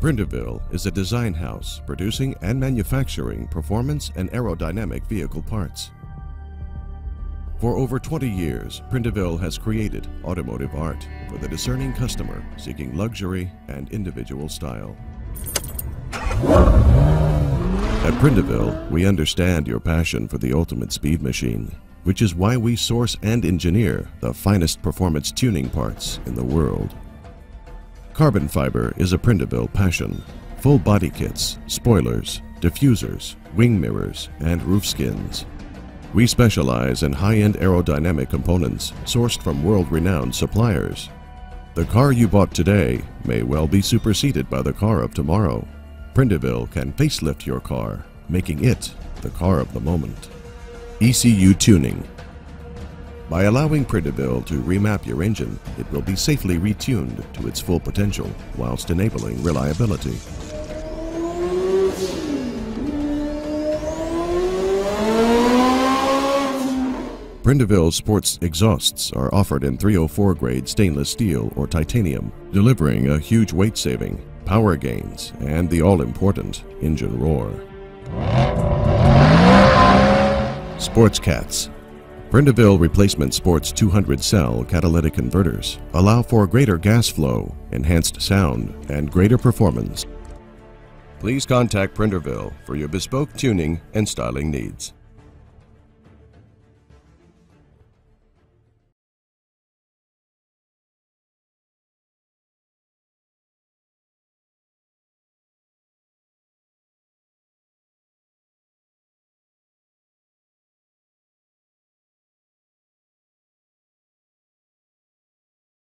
Prindiville is a design house producing and manufacturing performance and aerodynamic vehicle parts. For over 20 years, Prindiville has created automotive art for the discerning customer seeking luxury and individual style. At Prindiville, we understand your passion for the ultimate speed machine, which is why we source and engineer the finest performance tuning parts in the world. Carbon fiber is a Prendaville passion. Full body kits, spoilers, diffusers, wing mirrors, and roof skins. We specialize in high-end aerodynamic components sourced from world-renowned suppliers. The car you bought today may well be superseded by the car of tomorrow. Prindiville can facelift your car, making it the car of the moment. ECU Tuning. By allowing Prindiville to remap your engine, it will be safely retuned to its full potential whilst enabling reliability. Brendaville sports exhausts are offered in 304 grade stainless steel or titanium, delivering a huge weight saving, power gains, and the all-important engine roar. Sports Cats. Brendaville replacement sports 200 cell catalytic converters allow for greater gas flow, enhanced sound, and greater performance. Please contact Prenderville for your bespoke tuning and styling needs.